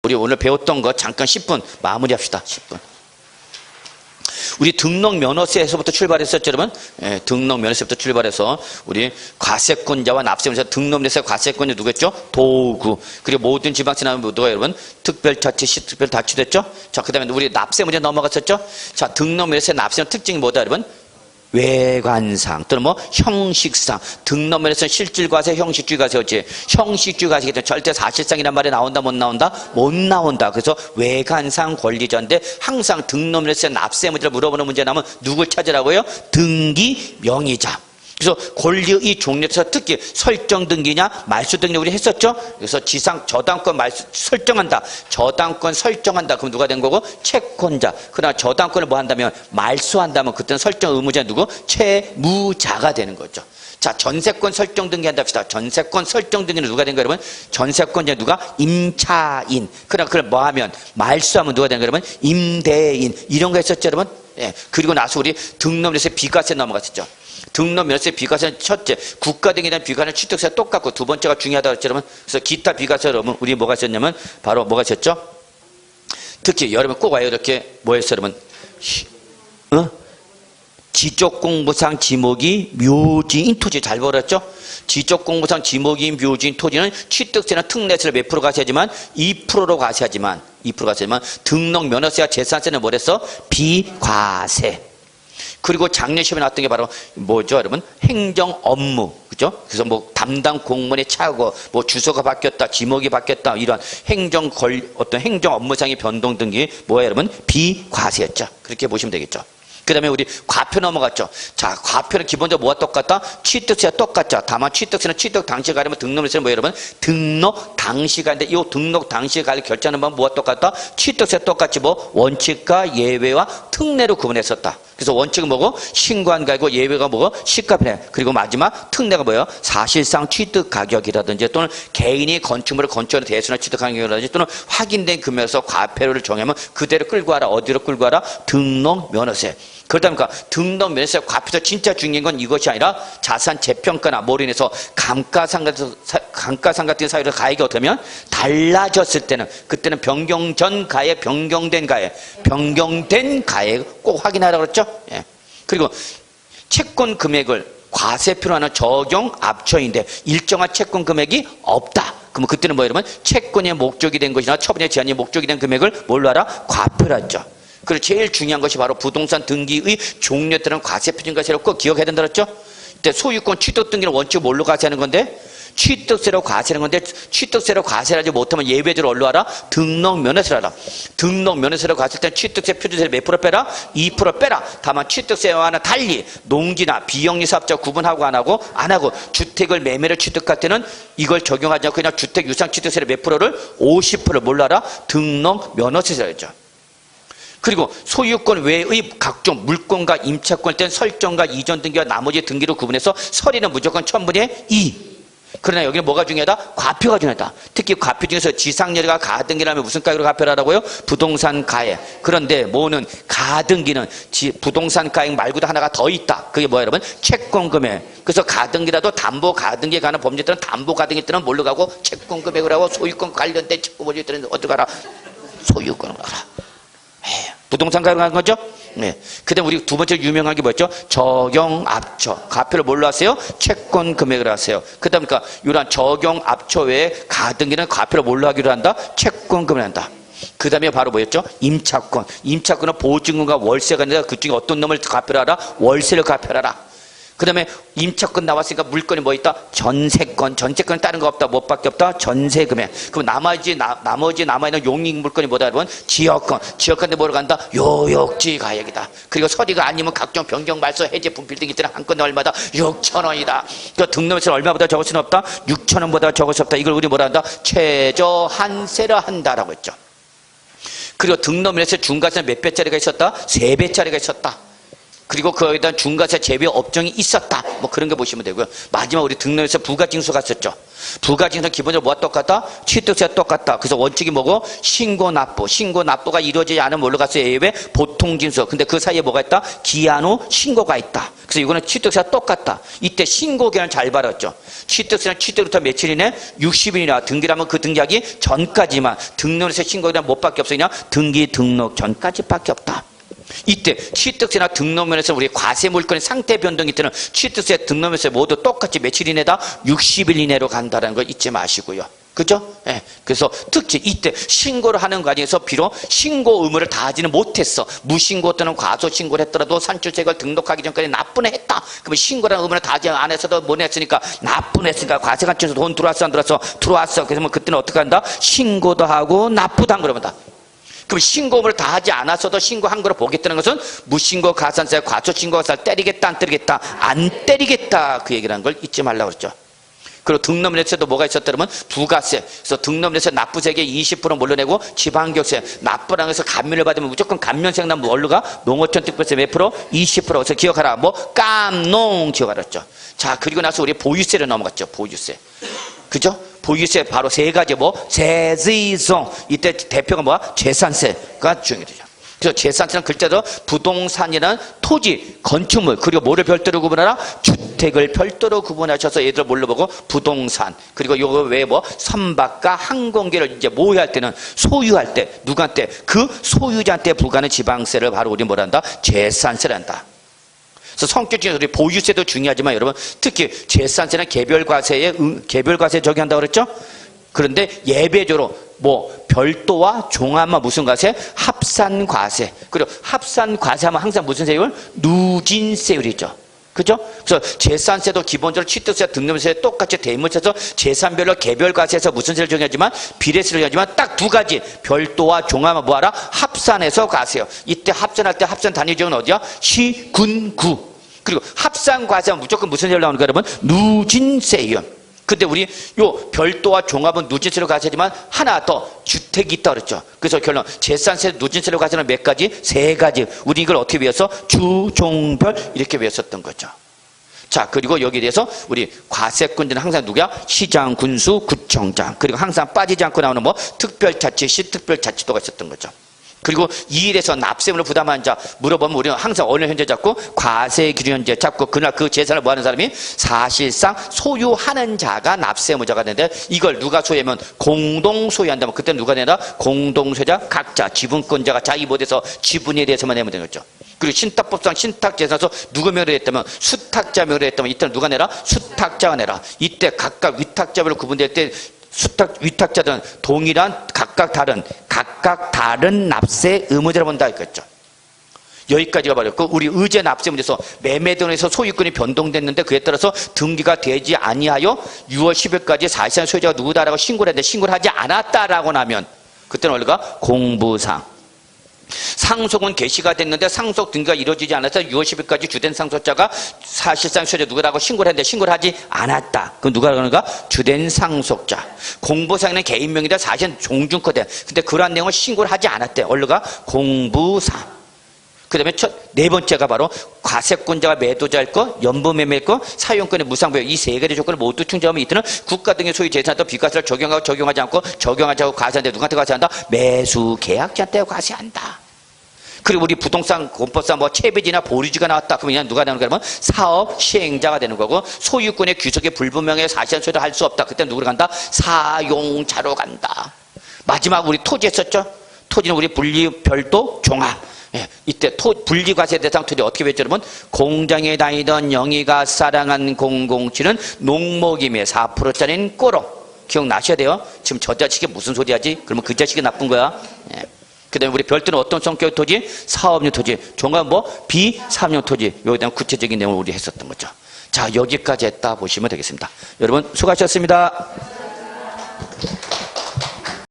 우리 오늘 배웠던 거 잠깐 10분 마무리합시다. 10분. 우리 등록면허세에서부터 출발했었죠, 여러분? 예, 등록면허세부터 출발해서 우리 과세권자와 납세권자, 등록면허세 과세권자 누구였죠? 도구. 그리고 모든 지방세 나오면 누가 여러분? 특별자치, 시특별자치됐죠? 자, 그 다음에 우리 납세 문제 넘어갔었죠? 자, 등록면허세 납세는 특징이 뭐다, 여러분? 외관상 또는 뭐 형식상. 등록면허세는 실질과세, 형식주의 과세였지. 형식주의 과세기 때문에 절대 사실상이란 말이 나온다 못 나온다? 못 나온다. 그래서 외관상 권리자인데 항상 등록면허세 납세 문제를 물어보는 문제 나오면 누굴 찾으라고요? 등기 명의자. 그래서 권리의 종류에서 특히 설정 등기냐 말소 등기 우리 했었죠. 그래서 지상 저당권 말소 설정한다, 저당권 설정한다. 그럼 누가 된 거고? 채권자. 그러나 저당권을 뭐 한다면 말소한다면 그때는 설정 의무자 누구? 채무자가 되는 거죠. 자, 전세권 설정 등기 한답시다. 전세권 설정 등기는 누가 된 거예요, 여러분? 전세권자 누가? 임차인. 그러나 그걸 뭐 하면 말소하면 누가 된 거예요, 여러분? 임대인. 이런 거 했었죠, 여러분? 예. 그리고 나서 우리 등록면허세 비과세 넘어갔었죠. 등록면허세 비과세는 첫째, 국가 등에 대한 비과세는 취득세가 똑같고 두 번째가 중요하다고 했죠, 여러분. 그래서 기타 비과세 여러분 우리 뭐가 있었냐면 바로 뭐가 있었죠? 특히 여러분 꼭 와요. 이렇게 뭐 했어요, 여러분? 지적공부상 지목이 묘지인 토지 잘 벌었죠? 지적공부상 지목이 묘지인 토지는 취득세나 특례세를 몇 프로 가셔야지만 2%로 가셔야지만 2% 가셔야지만 등록면허세와 재산세는 뭐랬어? 비과세. 그리고 작년 시험에 나왔던 게 바로 뭐죠, 여러분? 행정 업무, 그죠? 그래서 뭐 담당 공무원의 차고, 뭐 주소가 바뀌었다, 지목이 바뀌었다, 이러한 어떤 행정 업무상의 변동 등기, 뭐야, 여러분? 비과세였죠. 그렇게 보시면 되겠죠. 그 다음에 우리 과표 넘어갔죠. 자, 과표는 기본적으로 뭐가 똑같다? 취득세가 똑같죠. 다만 취득세는 취득 당시에 가려면 등록세는 뭐예요, 여러분? 등록 당시 가는데 이 등록 당시에 가려 결제하는 건 뭐가 똑같다? 취득세 똑같이 뭐 원칙과 예외와 특례로 구분했었다. 그래서 원칙은 뭐고? 신고한 가격이고 예외가 뭐고? 시가편에. 그리고 마지막 특례가 뭐예요? 사실상 취득 가격이라든지 또는 개인이 건축물을 건축하는 대수나 취득 가격이라든지 또는 확인된 금액에서 과표를 정하면 그대로 끌고 와라. 어디로 끌고 와라? 등록 면허세. 그러다 보니까 등록 면허세 과표에서 진짜 중요한 건 이것이 아니라 자산 재평가나 뭐로 인해서 감가상 같은 사유로 가액이 어떠면 달라졌을 때는 그때는 변경 전 가액, 변경된 가액 꼭 확인하라고 그랬죠. 예. 그리고 채권 금액을 과세표로 하는 적용 압처인데 일정한 채권 금액이 없다. 그러면 그때는 뭐 여러분? 채권의 목적이 된 것이나 처분의 제한이 목적이 된 금액을 뭘로 하라? 과표라 했죠. 그리고 제일 중요한 것이 바로 부동산 등기의 종류에 따른 과세표준 과세라고 꼭 기억해야 된다 그랬죠? 이때 소유권 취득 등기는 원칙 뭘로 과세하는 건데? 취득세로 과세하는 건데 취득세로 과세를 하지 못하면 예외적으로 뭘로 하라? 등록면허세로 하라. 등록면허세로 과세할 때는 취득세 표준세를 몇 프로 빼라? 2% 빼라. 다만 취득세와는 달리 농지나 비영리 사업자 구분하고 안 하고 주택을 매매를 취득할 때는 이걸 적용하지 않고 그냥 주택 유상 취득세를 몇 프로를? 50%를 뭘로 하라? 등록면허세로 했죠. 그리고 소유권 외의 각종 물권과 임차권일 때는 설정과 이전 등기와 나머지 등기로 구분해서 서리는 무조건 1000분의 2. 그러나 여기는 뭐가 중요하다? 과표가 중요하다. 특히 과표 중에서 지상여리가 가등기라면 무슨 가격으로 과표를 하라고요? 부동산 가액. 그런데 뭐는 가등기는 부동산 가액 말고도 하나가 더 있다. 그게 뭐야, 여러분? 채권금액. 그래서 가등기라도 담보 가등기에 관한 범죄들은 담보 가등기 때는 뭘로 가고? 채권금액을 하고 소유권 관련된 채권범죄 때는 어디 가라? 소유권을 가라. 부동산 가격을 하는 거죠? 네. 그 다음 우리 두 번째 유명한 게 뭐였죠? 적용압처. 과표를 뭘로 하세요? 채권 금액을 하세요. 그 다음 그러니까 이러한 적용압처 외에 가등기는 과표를 뭘로 하기로 한다? 채권 금액을 한다. 그 다음에 바로 뭐였죠? 임차권. 임차권은 보증금과 월세가 있는데 그 중에 어떤 놈을 과표를 하라? 월세를 과표를 하라. 그 다음에 임차권 나왔으니까 물건이 뭐 있다? 전세권. 전세권은 다른 거 없다. 뭐밖에 없다? 전세금액. 그럼 나머지 남아있는 용익 물건이 뭐다, 여러분? 지역권. 지역권인데 뭐로 간다? 요역지 가액이다. 그리고 서리가 아니면 각종 변경 말소 해제 분필 등이 있잖아. 한 건에 얼마다? 6,000원이다. 그 등록세는 얼마보다 적을 수는 없다? 6,000원보다 적을 수 없다. 이걸 우리 뭐라 한다? 최저한세를 한다라고 했죠. 그리고 등록면허세 중과세는 몇 배짜리가 있었다? 3배짜리가 있었다. 그리고 거기에 대한 중과세 제외 업종이 있었다. 뭐 그런 거 보시면 되고요. 마지막 우리 등록에서 부가징수 갔었죠. 부가징수는 기본적으로 뭐가 똑같다? 취득세가 똑같다. 그래서 원칙이 뭐고? 신고 납부. 신고 납부가 이루어지지 않으면 뭘로 갔어요? 예외 보통징수. 근데 그 사이에 뭐가 있다? 기한 후 신고가 있다. 그래서 이거는 취득세가 똑같다. 이때 신고기간을 잘 받았죠. 취득세는 취득부터 며칠이네? 60일이나 등기라면 그 등기하기 전까지만, 등록에서 신고기간 못 밖에 없어. 그냥 등기 등록 전까지밖에 없다. 이때 취득세나 등록면에서 우리 과세 물건의 상태 변동이 때는 취득세, 등록면에서 모두 똑같이 며칠 이내다? 60일 이내로 간다는 걸 잊지 마시고요. 그죠? 예. 그래서 특히 이때 신고를 하는 과정에서 비록 신고 의무를 다하지는 못했어. 무신고 또는 과소신고를 했더라도 산출세액을 등록하기 전까지 납부는 했다. 그러면 신고라는 의무를 다하지 안 했어도 못 했으니까 납부는 했으니까 과세관청에서 돈 들어왔어 안 들어왔어? 들어왔어. 그래서 뭐 그때는 어떻게 한다? 신고도 하고 납부도 한 그러면 다. 그럼 신고를 다 하지 않았어도 신고한 거로 보겠다는 것은 무신고 가산세, 과소신고 가산 때리겠다 안 때리겠다? 안 때리겠다. 그 얘기라는 걸 잊지 말라고 그랬죠. 그리고 등록면에서도 뭐가 있었다면 부가세. 그래서 등록면에서 납부세액의 20% 물러내고 지방교세, 납부라는 것에서 감면을 받으면 무조건 감면세액 나면 뭘로 가? 농어촌 특별세 몇 프로? 20%. 그래서 기억하라. 뭐 깜농 기억하라 했죠. 자, 그리고 나서 우리 보유세로 넘어갔죠. 보유세. 그죠? 보유세 바로 세 가지 뭐 재지송. 이때 대표가 뭐야? 재산세가 중요해요. 그래서 재산세는 글자로 부동산이라는 토지, 건축물, 그리고 뭐를 별도로 구분하라? 주택을 별도로 구분하셔서 얘들 뭘로 보고? 부동산. 그리고 요거 외에 뭐 선박과 항공기를 이제 모유할 때는 소유할 때 누구한테? 그 소유자한테 부과하는 지방세를 바로 우리 뭐라 한다? 재산세를 한다. 그래서 성격 중에서 우리 보유세도 중요하지만 여러분 특히 재산세는 개별과세에 적용한다고 그랬죠? 그런데 예배적으로 뭐 별도와 종합만 무슨 과세? 합산과세. 그리고 합산과세하면 항상 무슨 세율? 누진세율이죠. 그죠? 그래서 재산세도 기본적으로 취득세, 등록세 똑같이 대물세에서 재산별로 개별과세에서 무슨 세를 정하지만 비례세를 정하지만 딱 두 가지 별도와 종합은 뭐하라? 합산해서 과세요. 이때 합산할 때 합산 단위 지역은 어디야? 시, 군, 구. 그리고 합산과세하면 무조건 무슨 세율 나오는가 여러분? 누진세율. 근데 우리 요 별도와 종합은 누진세로 과세지만 하나 더 주택이 있다 그랬죠. 그래서 결론 재산세 누진세로 과세는 몇 가지? 세 가지. 우리 이걸 어떻게 외웠어? 주, 종, 별 이렇게 외웠었던 거죠. 자, 그리고 여기에 대해서 우리 과세권자는 항상 누구야? 시장, 군수, 구청장. 그리고 항상 빠지지 않고 나오는 뭐 특별자치, 시특별자치도가 있었던 거죠. 그리고 이 일에서 납세물을 부담한 자 물어보면 우리는 항상 어느 현재 잡고 과세 기준 현재 잡고 그날 그 재산을 뭐하는 사람이 사실상 소유하는 자가 납세무자가 되는데 이걸 누가 소유하면 공동 소유한다면 그때 누가 내나? 공동소유자 각자 지분권자가 자기 못해서 지분에 대해서만 내면 되는 거죠. 그리고 신탁법상 신탁재산서 누구 명의로 했다면 수탁자 명의로 했다면 이때는 누가 내라? 수탁자가 내라. 이때 각각 위탁자별로 구분될 때 위탁자들은 동일한 각각 다른 납세 의무자를 본다 했겠죠. 여기까지가 바랬고 우리 의제 납세 문제에서 매매등에서 소유권이 변동됐는데 그에 따라서 등기가 되지 아니하여 6월 10일까지 사실상 소유자가 누구다라고 신고를 했는데 신고를 하지 않았다라고 나면 그때는 원래가 공부상. 상속은 개시가 됐는데 상속 등기가 이루어지지 않아서 6월 10일까지 주된 상속자가 사실상 소유자 누구라고 신고를 했는데 신고를 하지 않았다. 그건 누가 그러는가? 주된 상속자. 공부상에는 개인명의다 사실은 종중커대. 근데 그러한 내용을 신고를 하지 않았대. 원래가 공부상. 그 다음에 네 번째가 바로 과세권자가 매도자일 거, 연부매매일 거, 사용권의 무상보유 이 세 가지 조건을 모두 충족하면 이때는 국가 등의 소유 재산도 비과세를 적용하고 적용하지 않고 적용하지 않고 과세한다. 누구한테 과세한다? 매수 계약자한테 과세한다. 그리고 우리 부동산 공법상 뭐 채비지나 보류지가 나왔다. 그러면 누가 되는 거냐면 사업 시행자가 되는 거고 소유권의 귀속이 불분명해 사실상 소유를 할 수 없다. 그때 누구로 간다? 사용자로 간다. 마지막 우리 토지 했었죠? 토지는 우리 분리 별도 종합. 예, 이때 분리과세 대상 토지 어떻게 배웠죠 여러분? 공장에 다니던 영희가 사랑한 007은 농목임의 4%짜리는 꼬로 기억나셔야 돼요. 지금 저 자식이 무슨 소리 하지? 그러면 그 자식이 나쁜 거야. 예. 그 다음에 우리 별도는 어떤 성격의 토지? 사업용 토지. 종합 뭐? 비사업용 토지. 여기에 대한 구체적인 내용을 우리 했었던 거죠. 자, 여기까지 했다 보시면 되겠습니다. 여러분 수고하셨습니다.